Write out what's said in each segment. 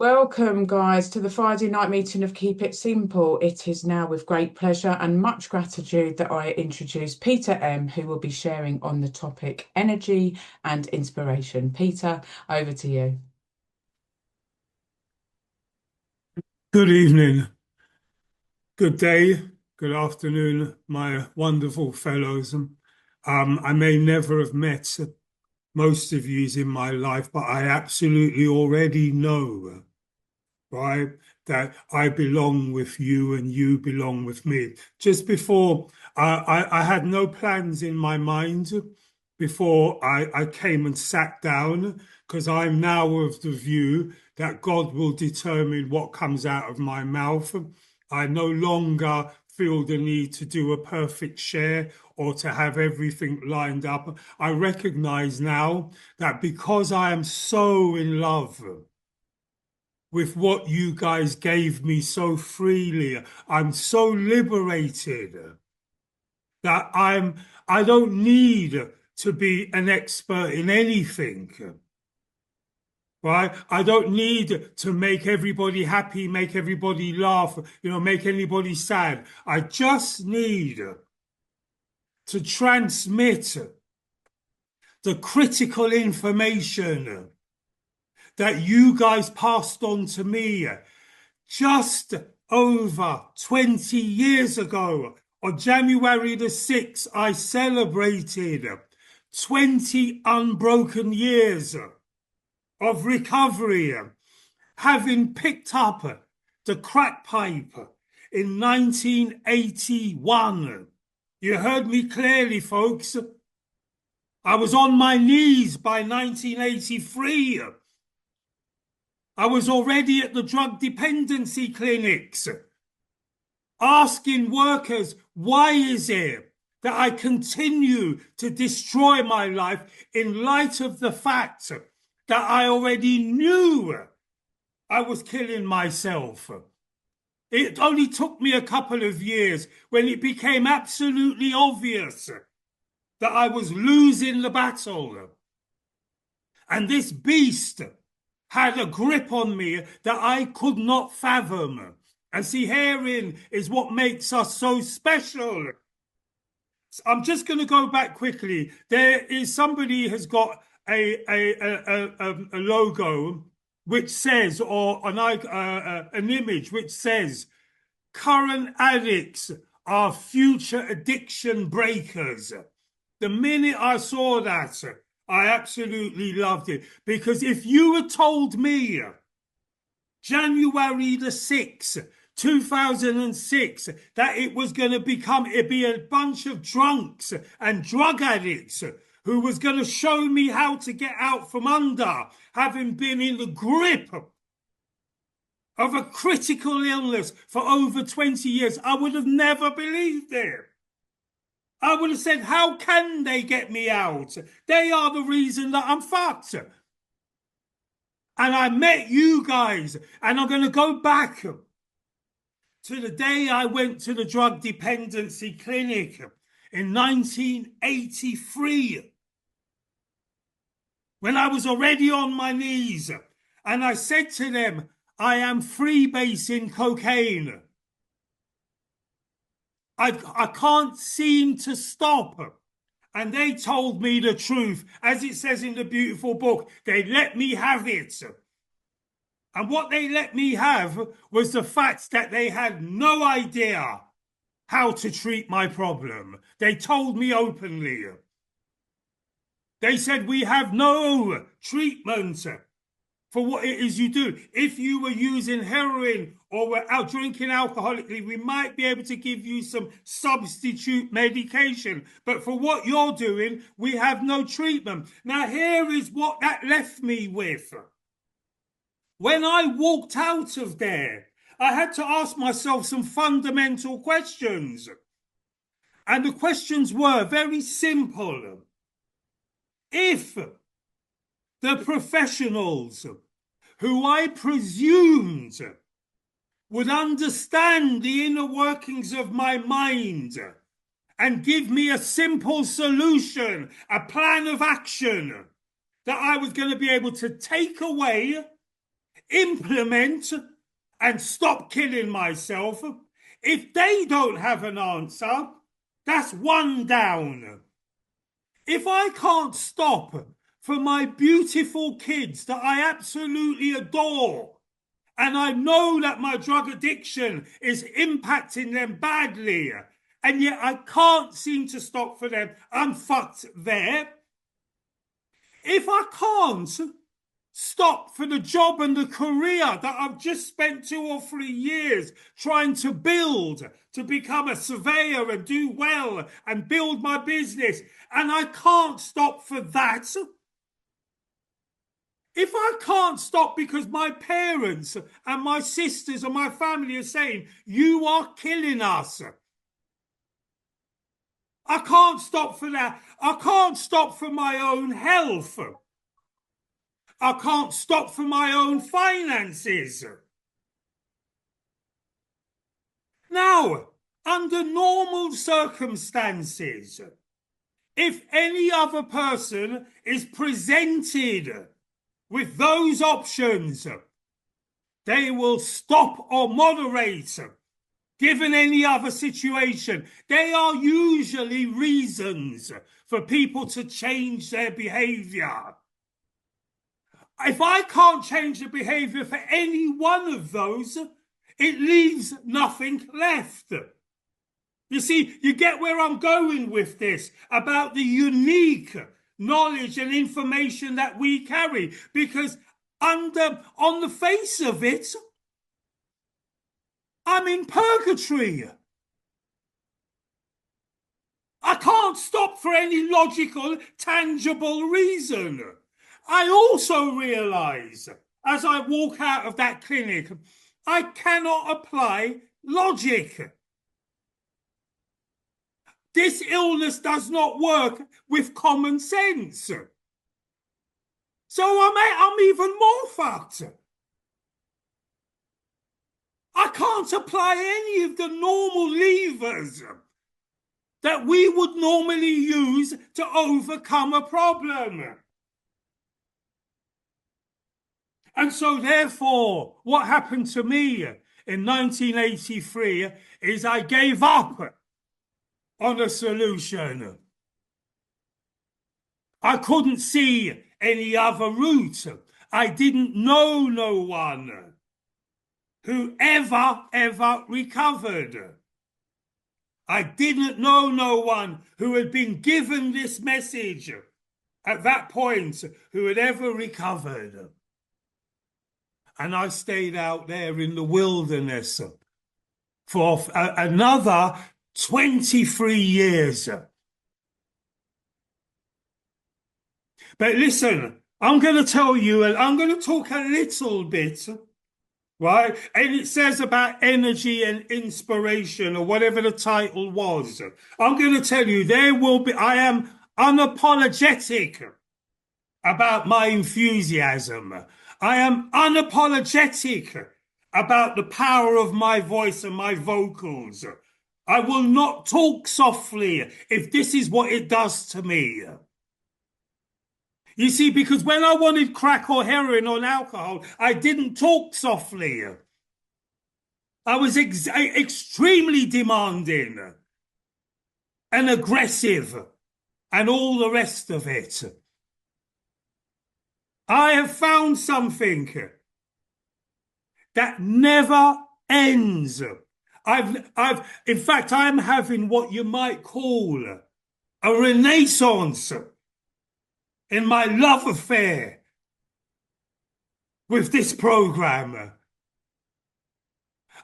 Welcome, guys, to the Friday night meeting of Keep It Simple. It is now with great pleasure and much gratitude that I introduce Peter M., who will be sharing on the topic energy and inspiration. Peter, over to you. Good evening, good day, good afternoon, my wonderful fellows. I may never have met most of yous in my life, but I absolutely already know, right, that I belong with you and you belong with me. Just before, I had no plans in my mind before I came and sat down, because I'm now of the view that God will determine what comes out of my mouth. I no longer feel the need to do a perfect share or to have everything lined up. I recognize now that because I am so in love with what you guys gave me so freely. I'm so liberated that I don't need to be an expert in anything. Right? I don't need to make everybody happy, make everybody laugh, make anybody sad. I just need to transmit the critical information that you guys passed on to me just over 20 years ago. On January the 6th, I celebrated 20 unbroken years of recovery, having picked up the crack pipe in 1981. You heard me clearly, folks. I was on my knees by 1983. I was already at the drug dependency clinics asking workers, why is it that I continue to destroy my life in light of the fact that I already knew I was killing myself? It only took me a couple of years when it became absolutely obvious that I was losing the battle. And this beast had a grip on me that I could not fathom. And see, herein is what makes us so special. I'm just going to go back quickly. There is somebody has got a logo which says, or an image which says, current addicts are future addiction breakers. The minute I saw that, I absolutely loved it. Because if you had told me January the 6th, 2006, that it was going to be a bunch of drunks and drug addicts who was going to show me how to get out from under, having been in the grip of a critical illness for over 20 years, I would have never believed it. I would have said, how can they get me out? They are the reason that I'm fucked. And I met you guys, and I'm going to go back to the day I went to the drug dependency clinic in 1983, when I was already on my knees. And I said to them, I am freebasing cocaine. I can't seem to stop. And they told me the truth. As it says in the beautiful book, they let me have it. And what they let me have was the fact that they had no idea how to treat my problem. They told me openly. They said, we have no treatment for what it is you do. If you were using heroin or were out drinking alcoholically, we might be able to give you some substitute medication. But for what you're doing, we have no treatment. Now, here is what that left me with. When I walked out of there, I had to ask myself some fundamental questions. And the questions were very simple. If the professionals who I presumed would understand the inner workings of my mind and give me a simple solution, a plan of action that I was going to be able to take away implement and stop killing myself. If they don't have an answer, that's one down. If I can't stop for my beautiful kids that I absolutely adore, and I know that my drug addiction is impacting them badly, and yet I can't seem to stop for them, I'm fucked there. If I can't stop for the job and the career that I've just spent 2 or 3 years trying to build, to become a surveyor and do well and build my business, and I can't stop for that. If I can't stop because my parents and my sisters and my family are saying, you are killing us, I can't stop for that. I can't stop for my own health. I can't stop for my own finances. Now, under normal circumstances, if any other person is presented with those options, they will stop or moderate. Given any other situation, they are usually reasons for people to change their behavior. If I can't change the behavior for any one of those, it leaves nothing left. You see, you get where I'm going with this about the unique knowledge and information that we carry, because on the face of it, I'm in purgatory. I can't stop for any logical, tangible reason. I also realise, as I walk out of that clinic, I cannot apply logic. This illness does not work with common sense. So I'm even more fucked. I can't apply any of the normal levers that we would normally use to overcome a problem. And so therefore, what happened to me in 1983 is I gave up on a solution. I couldn't see any other route. I didn't know no one who ever recovered. I didn't know no one who had been given this message at that point who had ever recovered. And I stayed out there in the wilderness for another 23 years. But listen, I'm going to tell you, and I'm going to talk a little bit, right? And it says about energy and inspiration, or whatever the title was. I'm going to tell you, I am unapologetic about my enthusiasm. I am unapologetic about the power of my voice and my vocals. I will not talk softly if this is what it does to me. You see, because when I wanted crack or heroin or alcohol, I didn't talk softly. I was extremely demanding and aggressive and all the rest of it. I have found something that never ends. In fact, I'm having what you might call a renaissance in my love affair with this program.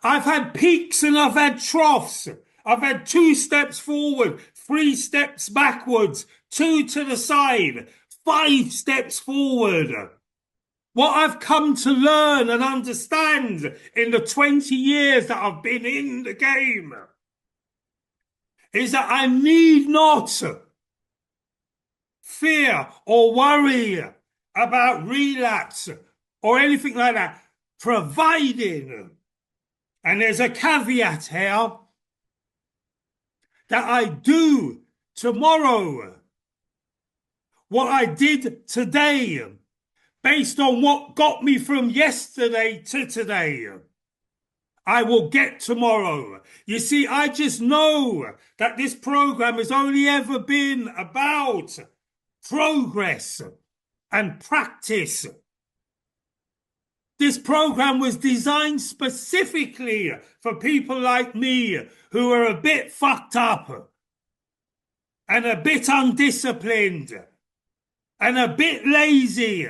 I've had peaks and I've had troughs. I've had 2 steps forward, 3 steps backwards, 2 to the side, 5 steps forward. What I've come to learn and understand in the 20 years that I've been in the game is that I need not fear or worry about relapse or anything like that, providing, and there's a caveat here, that I do tomorrow what I did today, based on what got me from yesterday to today. I will get tomorrow. You see, I just know that this program has only ever been about progress and practice. This program was designed specifically for people like me who are a bit fucked up and a bit undisciplined and a bit lazy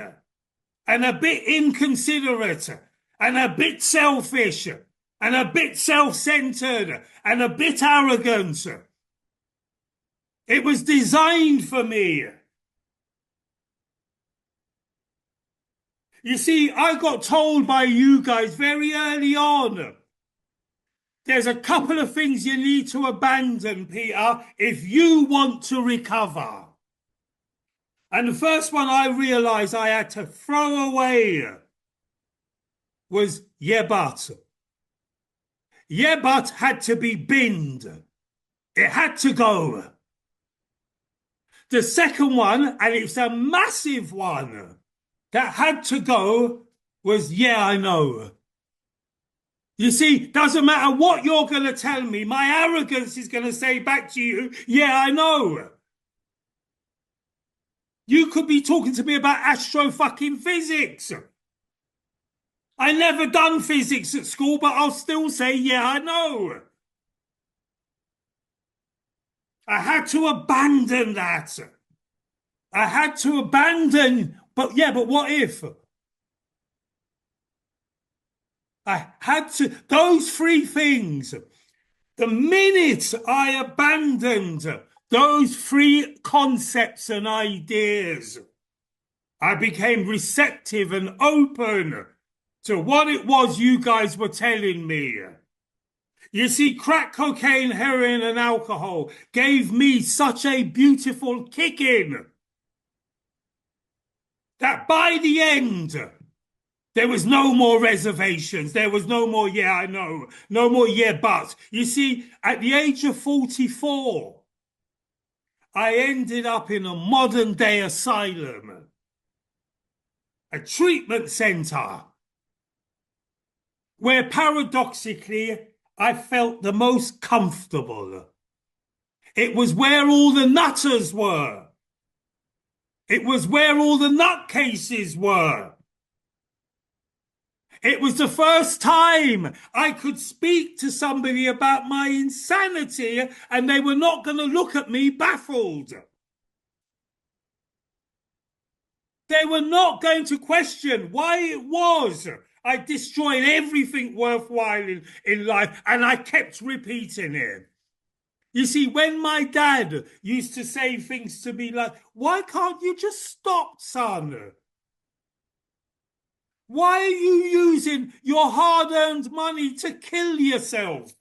and a bit inconsiderate and a bit selfish and a bit self-centered and a bit arrogant. It was designed for me. You see, I got told by you guys very early on, there's a couple of things you need to abandon, Peter, if you want to recover. And the first one I realized I had to throw away was yeah, but. Yeah, but had to be binned. It had to go. The second one, and it's a massive one, that had to go was yeah, I know. You see, doesn't matter what you're going to tell me, my arrogance is going to say back to you, yeah, I know. You could be talking to me about astro-fucking-physics. I never done physics at school, but I'll still say, yeah, I know. I had to abandon that. I had to abandon, but yeah, but what if? I had to, those three things, the minute I abandoned those three concepts and ideas, I became receptive and open to what it was you guys were telling me. You see, crack cocaine, heroin, and alcohol gave me such a beautiful kick-in that by the end, there was no more reservations. There was no more, yeah, I know. No more, yeah, but. You see, at the age of 44, I ended up in a modern day asylum, a treatment center, where paradoxically I felt the most comfortable. It was where all the nutters were. It was where all the nutcases were. It was the first time I could speak to somebody about my insanity and they were not going to look at me baffled. They were not going to question why it was I destroyed everything worthwhile in life, and I kept repeating it. You see, when my dad used to say things to me like, why can't you just stop, son? Why are you using your hard-earned money to kill yourself?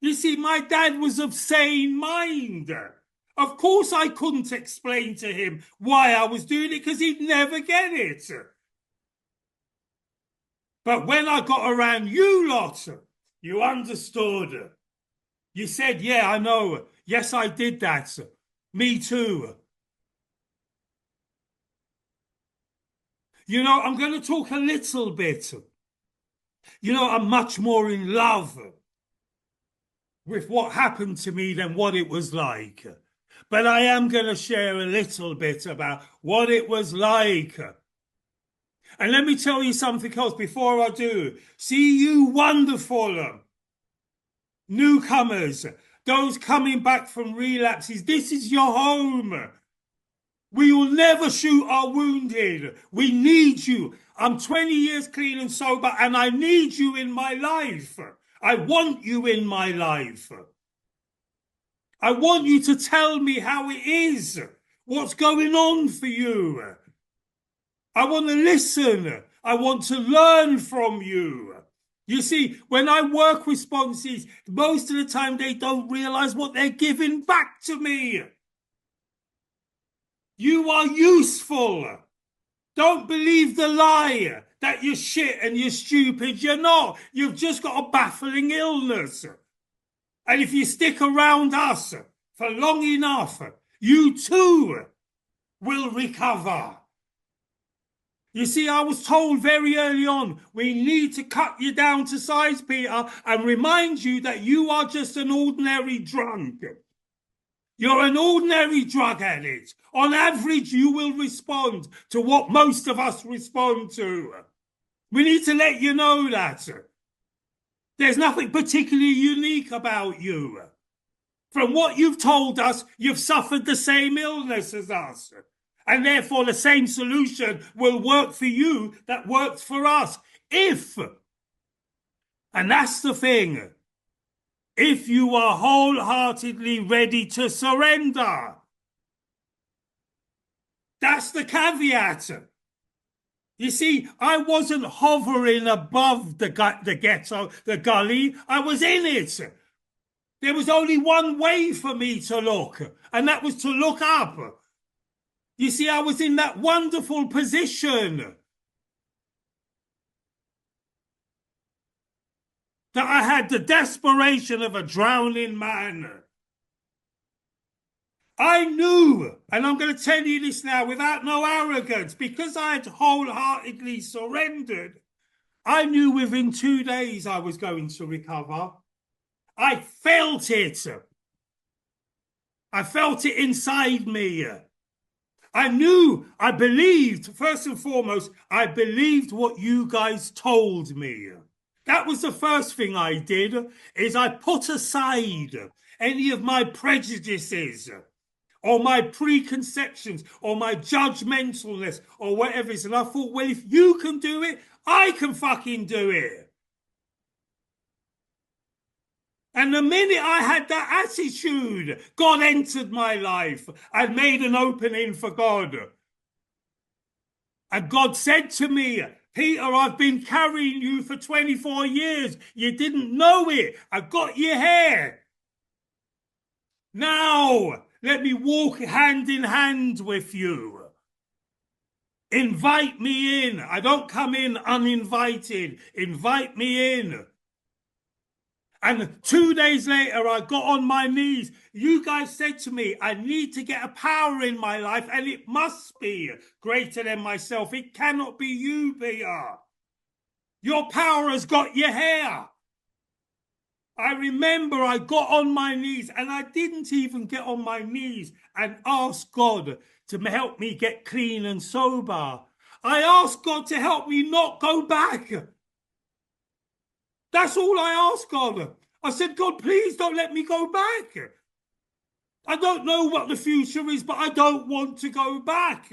You see, my dad was of sane mind. Of course I couldn't explain to him why I was doing it because he'd never get it. But when I got around you lot, you understood. You said, yeah, I know. Yes, I did that. Me too. You know, I'm going to talk a little bit. You know, I'm much more in love with what happened to me than what it was like. But I am going to share a little bit about what it was like. And let me tell you something else before I do. See you wonderful newcomers, those coming back from relapses. This is your home. We will never shoot our wounded. We need you. I'm 20 years clean and sober, and I need you in my life. I want you in my life. I want you to tell me how it is, what's going on for you. I want to listen. I want to learn from you. You see, when I work with sponsees, most of the time they don't realize what they're giving back to me. You are useful. Don't believe the lie that you're shit and you're stupid. You're not. You've just got a baffling illness. And if you stick around us for long enough, you too will recover. You see, I was told very early on, we need to cut you down to size, Peter, and remind you that you are just an ordinary drunk. You're an ordinary drug addict. On average, you will respond to what most of us respond to. We need to let you know that. There's nothing particularly unique about you. From what you've told us, you've suffered the same illness as us. And therefore, the same solution will work for you that works for us. If, and that's the thing, if you are wholeheartedly ready to surrender. That's the caveat. You see, I wasn't hovering above the ghetto, the gully. I was in it. There was only one way for me to look, and that was to look up. You see, I was in that wonderful position that I had the desperation of a drowning man. I knew, and I'm going to tell you this now without no arrogance, because I had wholeheartedly surrendered, I knew within 2 days I was going to recover. I felt it. I felt it inside me. I knew, I believed, first and foremost, I believed what you guys told me. That was the first thing I did, is I put aside any of my prejudices or my preconceptions or my judgmentalness or whatever it is. And I thought, well, if you can do it, I can fucking do it. And the minute I had that attitude, God entered my life. I made an opening for God. And God said to me, Peter, I've been carrying you for 24 years. You didn't know it. I got your hair. Now, let me walk hand in hand with you. Invite me in. I don't come in uninvited. Invite me in. And 2 days later, I got on my knees. You guys said to me, I need to get a power in my life, and it must be greater than myself. It cannot be you, Peter. Your power has got your hair. I remember I got on my knees, and I didn't even get on my knees and ask God to help me get clean and sober. I asked God to help me not go back. That's all I asked God. I said, God, please don't let me go back. I don't know what the future is, but I don't want to go back.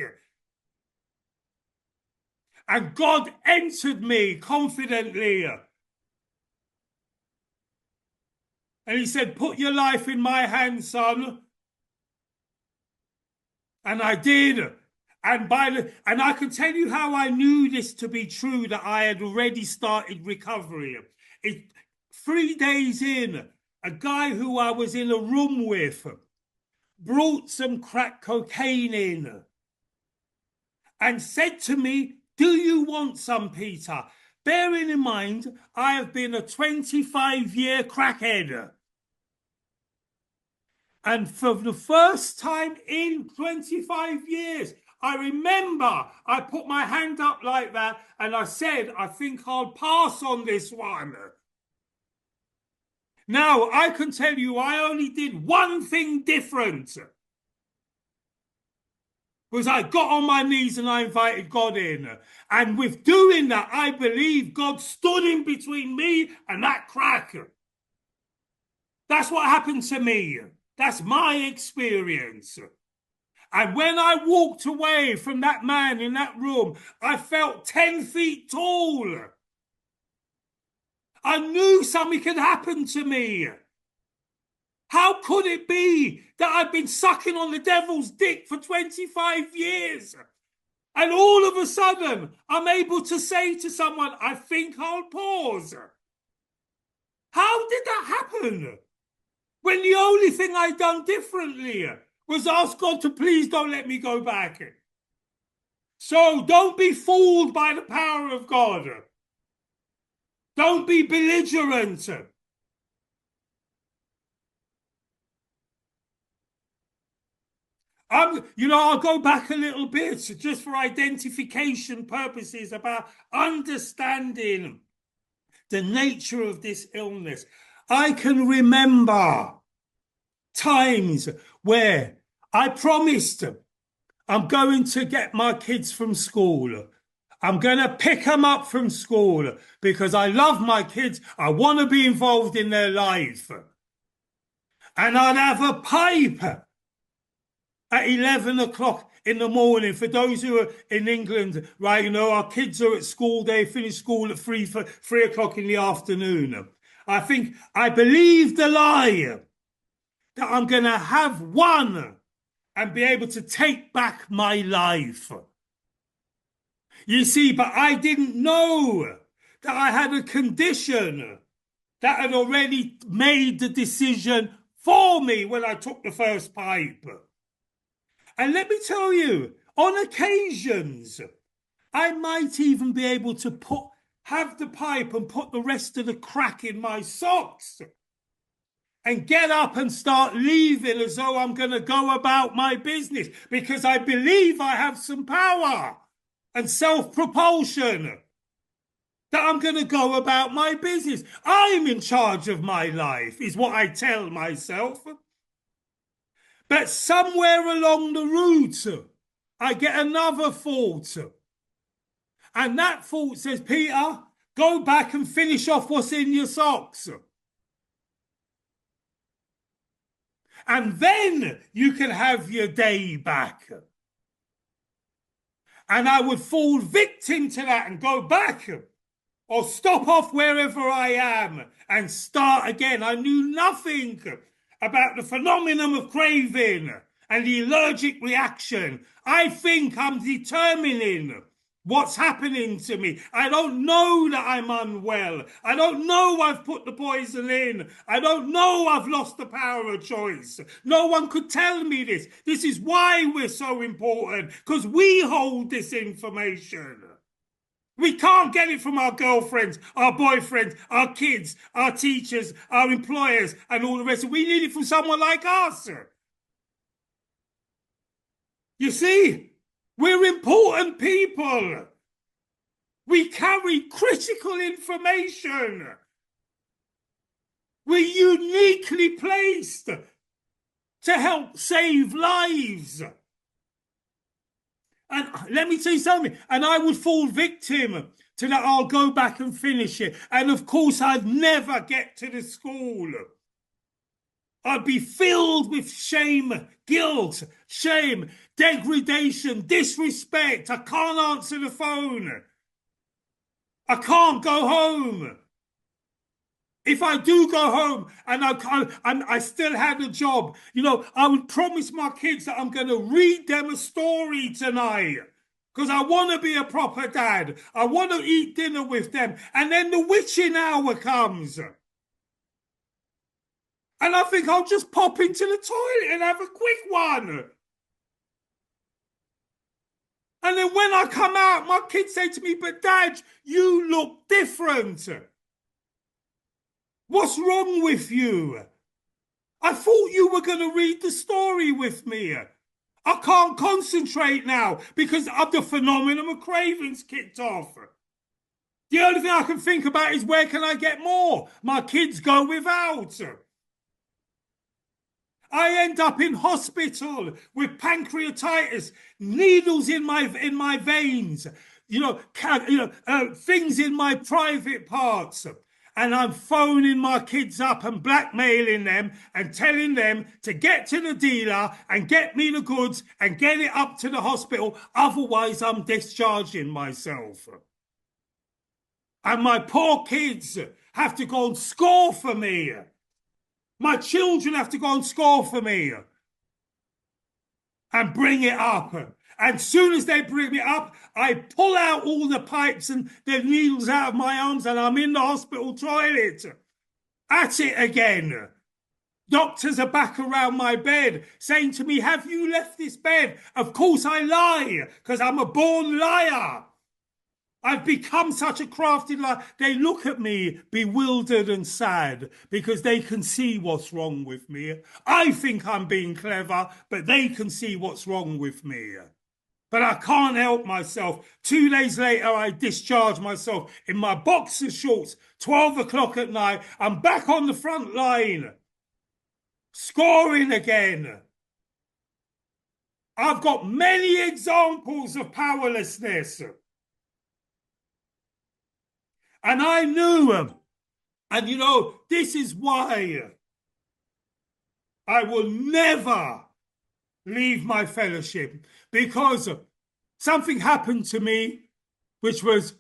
And God entered me confidently. And he said, put your life in my hands, son. And I did. And I can tell you how I knew this to be true, that I had already started recovery. 3 days in, a guy who I was in a room with brought some crack cocaine in and said to me, do you want some, Peter? Bearing in mind, I have been a 25-year crackhead. And for the first time in 25 years, I remember I put my hand up like that and I said, I think I'll pass on this one. Now, I can tell you I only did one thing different. Was I got on my knees and I invited God in. And with doing that, I believe God stood in between me and that crack. That's what happened to me. That's my experience. And when I walked away from that man in that room, I felt 10 feet tall. I knew something had happened to me. How could it be that I've been sucking on the devil's dick for 25 years? And all of a sudden, I'm able to say to someone, I think I'll pause. How did that happen? When the only thing I'd done differently was ask God to please don't let me go back. So don't be fooled by the power of God. Don't be belligerent. I'll go back a little bit just for identification purposes about understanding the nature of this illness. I can remember times where I promised I'm going to get my kids from school. I'm going to pick them up from school because I love my kids. I want to be involved in their life. And I'd have a pipe at 11 o'clock in the morning. For those who are in England, right, our kids are at school. They finish school at 3 o'clock in the afternoon. I believe the lie that I'm going to have one and be able to take back my life. You see, but I didn't know that I had a condition that had already made the decision for me when I took the first pipe. And let me tell you, on occasions, I might even be able to have the pipe and put the rest of the crack in my socks and get up and start leaving as though I'm going to go about my business because I believe I have some power and self-propulsion that I'm going to go about my business. I'm in charge of my life, is what I tell myself. But somewhere along the route, I get another thought. And that thought says, Peter, go back and finish off what's in your socks. And then you can have your day back. And I would fall victim to that and go back or stop off wherever I am and start again. I knew nothing about the phenomenon of craving and the allergic reaction. I think I'm determining what's happening to me. I don't know that I'm unwell. I don't know I've put the poison in. I don't know I've lost the power of choice. No one could tell me this. This is why we're so important, because we hold this information. We can't get it from our girlfriends, our boyfriends, our kids, our teachers, our employers, and all the rest. We need it from someone like us. You see, we're important people. We carry critical information. We're uniquely placed to help save lives. And let me tell you something, and I would fall victim to that. I'll go back and finish it. And of course, I'd never get to the school. I'd be filled with shame, guilt, shame, degradation, disrespect. I can't answer the phone. I can't go home. If I do go home and I still had a job, I would promise my kids that I'm going to read them a story tonight because I want to be a proper dad. I want to eat dinner with them. And then the witching hour comes. And I think I'll just pop into the toilet and have a quick one. And then when I come out, my kids say to me, but Dad, you look different. What's wrong with you? I thought you were going to read the story with me. I can't concentrate now because of the phenomenon of cravings kicked off. The only thing I can think about is where can I get more? My kids go without. I end up in hospital with pancreatitis, needles in my veins, things in my private parts. And I'm phoning my kids up and blackmailing them and telling them to get to the dealer and get me the goods and get it up to the hospital. Otherwise, I'm discharging myself. And my poor kids have to go and score for me. My children have to go and score for me and bring it up. And as soon as they bring me up, I pull out all the pipes and the needles out of my arms and I'm in the hospital toilet. At it again. Doctors are back around my bed saying to me, have you left this bed? Of course I lie, because I'm a born liar. I've become such a crafted life. They look at me bewildered and sad because they can see what's wrong with me. I think I'm being clever, but they can see what's wrong with me. But I can't help myself. 2 days later, I discharge myself in my boxer shorts, 12 o'clock at night. I'm back on the front line, scoring again. I've got many examples of powerlessness. And I knew them. And you know, this is why I will never leave my fellowship, because something happened to me which was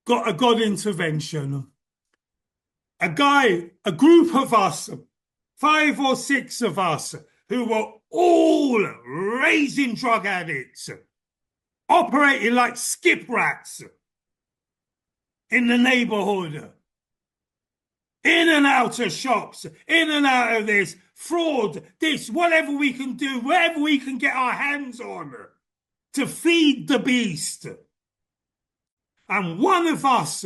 got a God intervention. A group of us, 5 or 6 of us, who were all raising drug addicts, operating like skip rats in the neighborhood, in and out of shops, in and out of this, fraud, this, whatever we can do, whatever we can get our hands on to feed the beast. And one of us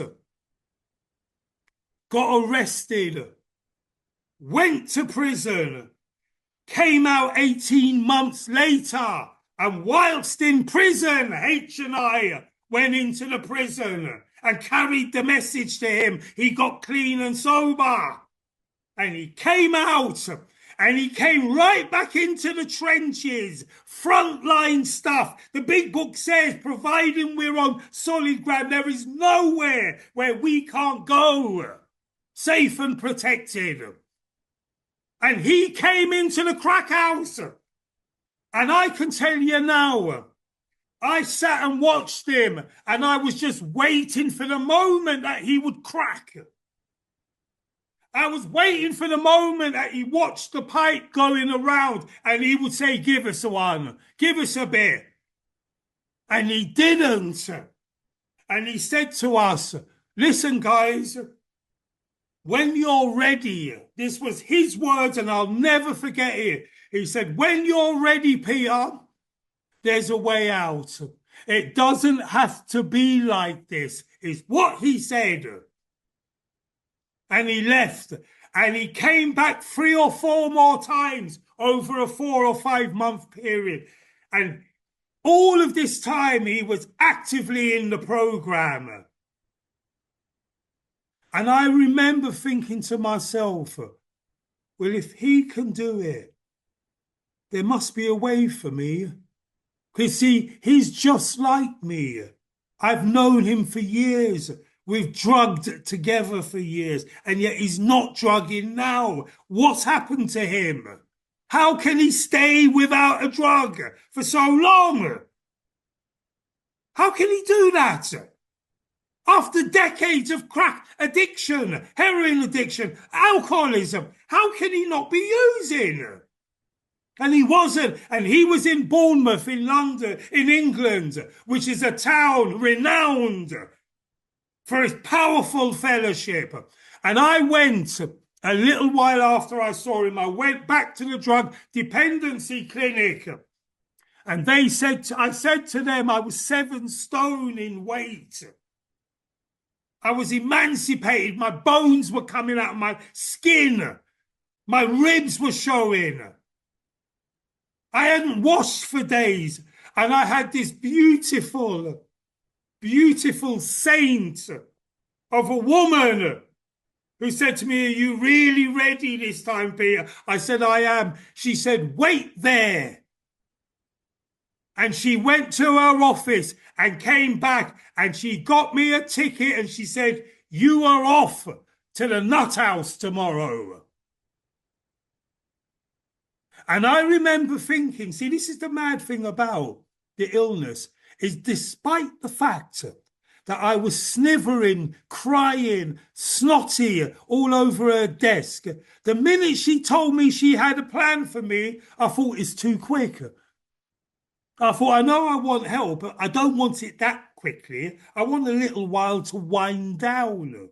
got arrested, went to prison, came out 18 months later, and whilst in prison, H&I went into the prison and carried the message to him. He got clean and sober. And he came out and he came right back into the trenches, frontline stuff. The big book says, providing we're on solid ground, there is nowhere where we can't go safe and protected. And he came into the crack house. And I can tell you now, I sat and watched him and I was just waiting for the moment that he would crack. I was waiting for the moment that he watched the pipe going around and he would say, give us one, give us a bit. And he didn't. And he said to us, listen, guys, when you're ready, this was his words and I'll never forget it. He said, when you're ready, Peter, there's a way out. It doesn't have to be like this, is what he said. And he left. And he came back 3 or 4 more times over a 4 or 5 month period. And all of this time, he was actively in the program. And I remember thinking to myself, well, if he can do it, there must be a way for me. Because, see, he's just like me. I've known him for years. We've drugged together for years, and yet he's not drugging now. What's happened to him? How can he stay without a drug for so long? How can he do that? After decades of crack addiction, heroin addiction, alcoholism, how can he not be using? And he wasn't. And he was in Bournemouth, in London, in England, which is a town renowned for its powerful fellowship. And I went a little while after I saw him. I went back to the drug dependency clinic. And I said to them, I was 7 stone in weight. I was emancipated. My bones were coming out of my skin. My ribs were showing. I hadn't washed for days, and I had this beautiful, beautiful saint of a woman who said to me, are you really ready this time, Peter? I said, I am. She said, wait there. And she went to her office and came back and she got me a ticket and she said, you are off to the nut house tomorrow. And I remember thinking, see, this is the mad thing about the illness, is despite the fact that I was snivering, crying, snotty all over her desk, the minute she told me she had a plan for me, I thought it's too quick. I thought, I know I want help, but I don't want it that quickly. I want a little while to wind down.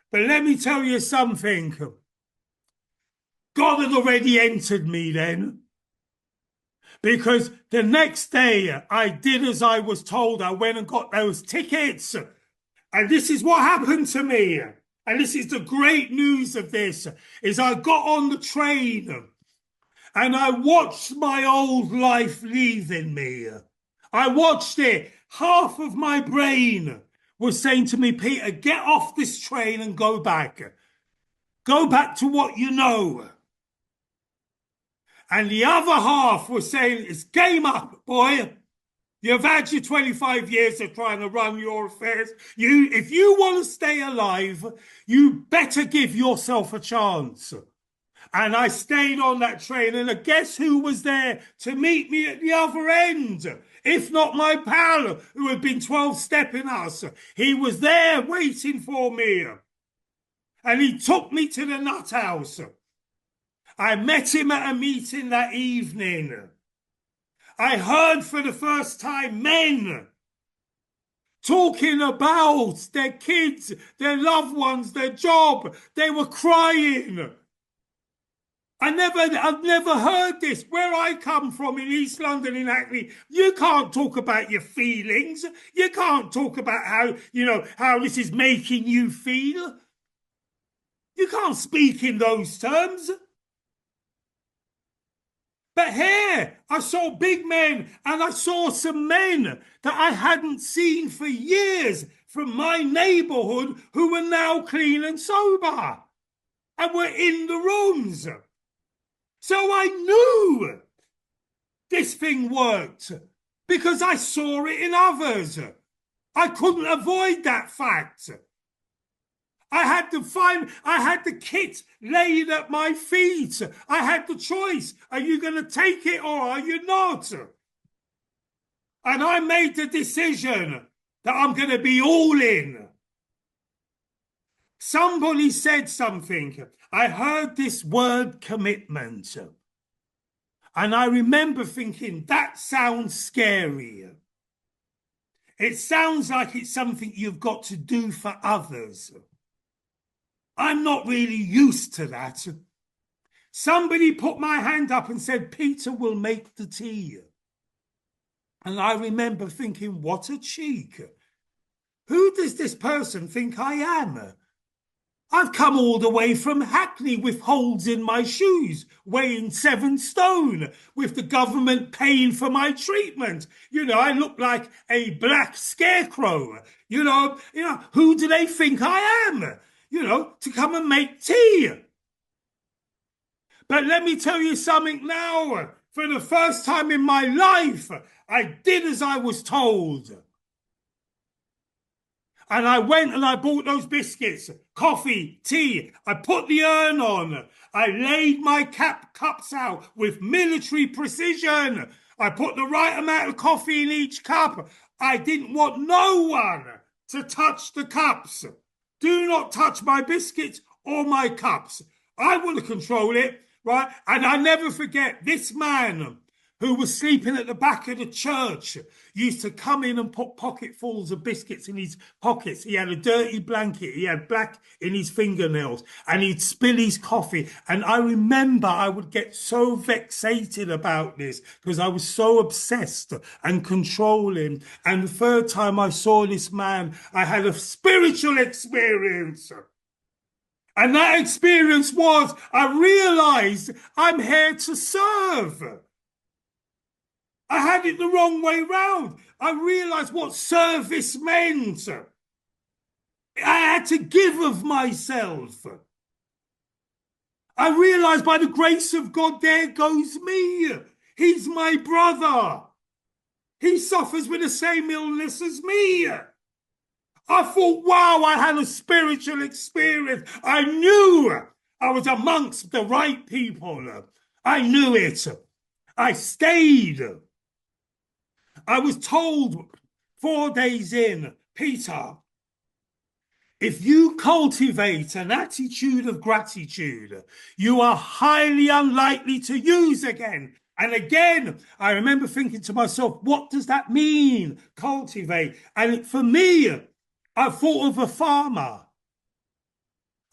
But let me tell you something. God had already entered me then. because the next day I did as I was told. I went and got those tickets. And this is what happened to me. And this is the great news of this, is I got on the train and I watched my old life leaving me. I watched it. Half of my brain was saying to me, Peter, get off this train and go back. Go back to what you know. And the other half was saying, it's game up, boy. You've had your 25 years of trying to run your affairs. If you want to stay alive, you better give yourself a chance. And I stayed on that train, and guess who was there to meet me at the other end? If not my pal, who had been 12-stepping us. He was there waiting for me. And he took me to the nut house. I met him at a meeting that evening. I heard for the first time men talking about their kids, their loved ones, their job. They were crying. I've never heard this. Where I come from in East London, in Hackney, you can't talk about your feelings. You can't talk about how this is making you feel. You can't speak in those terms. But here, I saw big men, and I saw some men that I hadn't seen for years from my neighbourhood who were now clean and sober and were in the rooms. So I knew this thing worked because I saw it in others. I couldn't avoid that fact. I had the kit laid at my feet. I had the choice. Are you going to take it or are you not? And I made the decision that I'm going to be all in. Somebody said something. I heard this word commitment. And I remember thinking, that sounds scary. It sounds like it's something you've got to do for others. I'm not really used to that. Somebody put my hand up and said, Peter will make the tea. And I remember thinking, what a cheek. Who does this person think I am? I've come all the way from Hackney with holes in my shoes, weighing 7 stone, with the government paying for my treatment. I look like a black scarecrow. Who do they think I am? To come and make tea. But let me tell you something now. For the first time in my life, I did as I was told. And I went and I bought those biscuits, coffee, tea. I put the urn on. I laid my cups out with military precision. I put the right amount of coffee in each cup. I didn't want no one to touch the cups. Do not touch my biscuits or my cups. I want to control it, right? And I never forget this man who was sleeping at the back of the church used to come in and put pocketfuls of biscuits in his pockets. He had a dirty blanket. He had black in his fingernails and he'd spill his coffee. And I remember I would get so vexated about this because I was so obsessed and controlling. And the third time I saw this man, I had a spiritual experience. And that experience was, I realized I'm here to serve. I had it the wrong way round. I realized what service meant. I had to give of myself. I realized by the grace of God, there goes me. He's my brother. He suffers with the same illness as me. I thought, wow, I had a spiritual experience. I knew I was amongst the right people. I knew it. I stayed. I was told 4 days in, Peter, if you cultivate an attitude of gratitude, you are highly unlikely to use again. And again, I remember thinking to myself, what does that mean, cultivate? And for me, I thought of a farmer.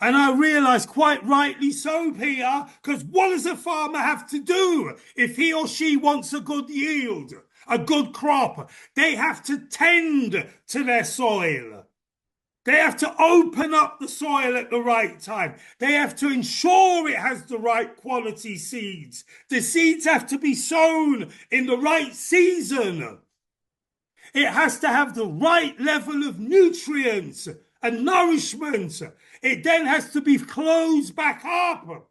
And I realised quite rightly so, Peter, because what does a farmer have to do if he or she wants a good yield, a good crop? They have to tend to their soil. They have to open up the soil at the right time. They have to ensure it has the right quality seeds. The seeds have to be sown in the right season. It has to have the right level of nutrients and nourishment. It then has to be closed back up,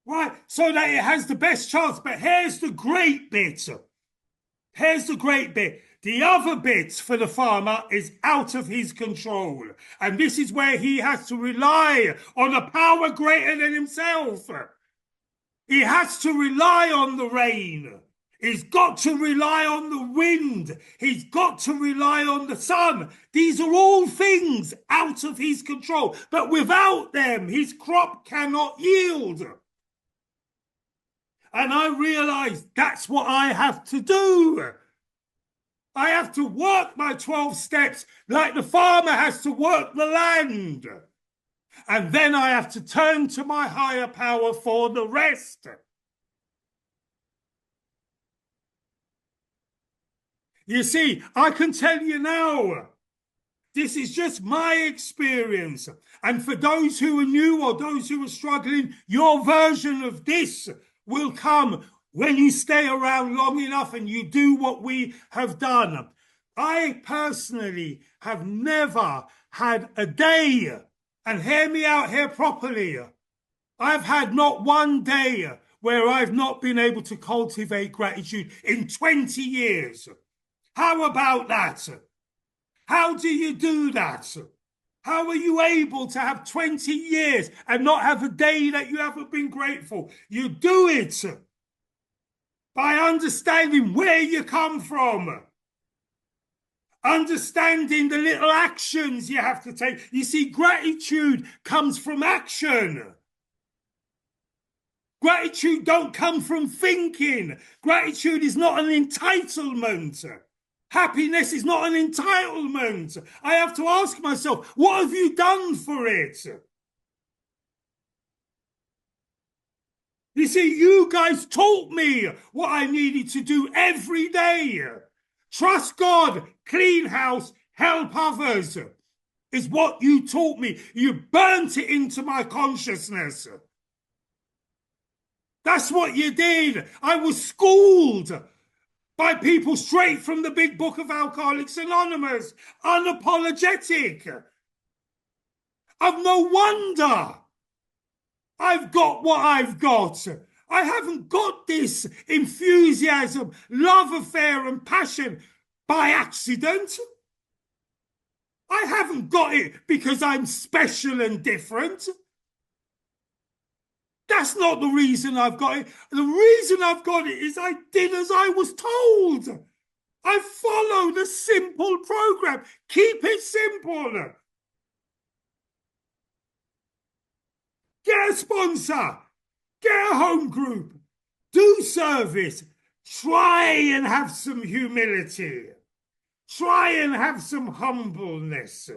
right? So that it has the best chance. But here's the great bit. Here's the great bit. The other bit for the farmer is out of his control. And this is where he has to rely on a power greater than himself. He has to rely on the rain. He's got to rely on the wind. He's got to rely on the sun. These are all things out of his control. But without them, his crop cannot yield. And I realized that's what I have to do. I have to work my 12 steps like the farmer has to work the land. And then I have to turn to my higher power for the rest. You see, I can tell you now, this is just my experience. And for those who are new or those who are struggling, your version of this will come when you stay around long enough and you do what we have done. I personally have never had a day, and hear me out here properly, I've had not one day where I've not been able to cultivate gratitude in 20 years. How about that? How do you do that? How are you able to have 20 years and not have a day that you haven't been grateful? You do it by understanding where you come from, understanding the little actions you have to take. You see, gratitude comes from action. Gratitude don't come from thinking. Gratitude is not an entitlement. Happiness is not an entitlement. I have to ask myself, what have you done for it? You see, you guys taught me what I needed to do every day. Trust God, clean house, help others is what you taught me. You burnt it into my consciousness. That's what you did. I was schooled by people straight from the big book of Alcoholics Anonymous, unapologetic. I've no wonder I've got what I've got. I haven't got this enthusiasm, love affair, and passion by accident. I haven't got it because I'm special and different. That's not the reason I've got it. The reason I've got it is I did as I was told. I followed a simple program. Keep it simple. Get a sponsor. Get a home group. Do service. Try and have some humility. Try and have some humbleness.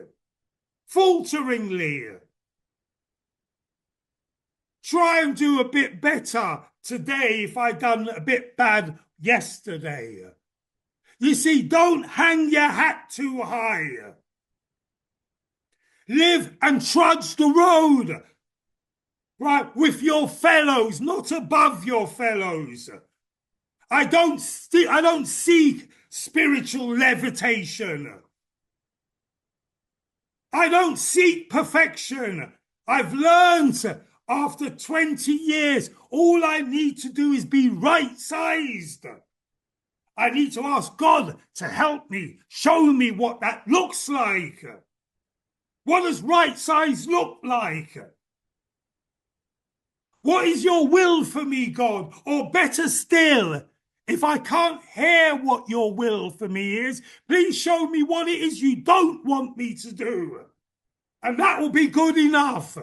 Falteringly. Try and do a bit better today if I done a bit bad yesterday. You see, don't hang your hat too high. Live and trudge the road, right, with your fellows, not above your fellows. I don't seek spiritual levitation. I don't seek perfection. I've learned after 20 years, all I need to do is be right-sized. I need to ask God to help me, show me what that looks like. What does right-size look like? What is your will for me, God? Or better still, if I can't hear what your will for me is, please show me what it is you don't want me to do. And that will be good enough.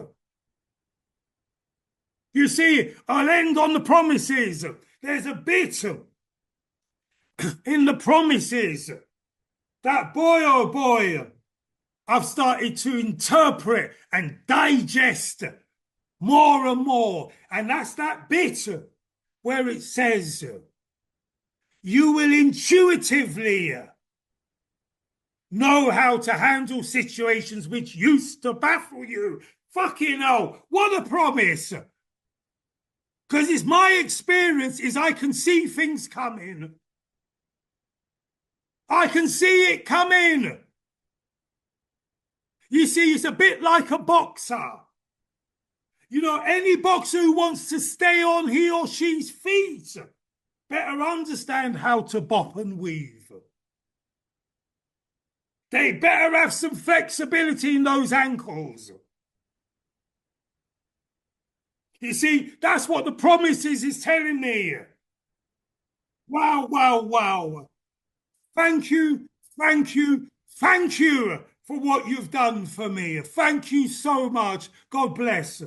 You see, I'll end on the promises. There's a bit in the promises that, boy, oh boy, I've started to interpret and digest more and more. And that's that bit where it says, you will intuitively know how to handle situations which used to baffle you. Fucking hell, what a promise. Because it's my experience is I can see things coming. I can see it coming. You see, it's a bit like a boxer. You know, any boxer who wants to stay on he or she's feet better understand how to bop and weave. They better have some flexibility in those ankles. You see, that's what the promise is telling me. Wow, wow, wow. Thank you, thank you, thank you for what you've done for me. Thank you so much. God bless.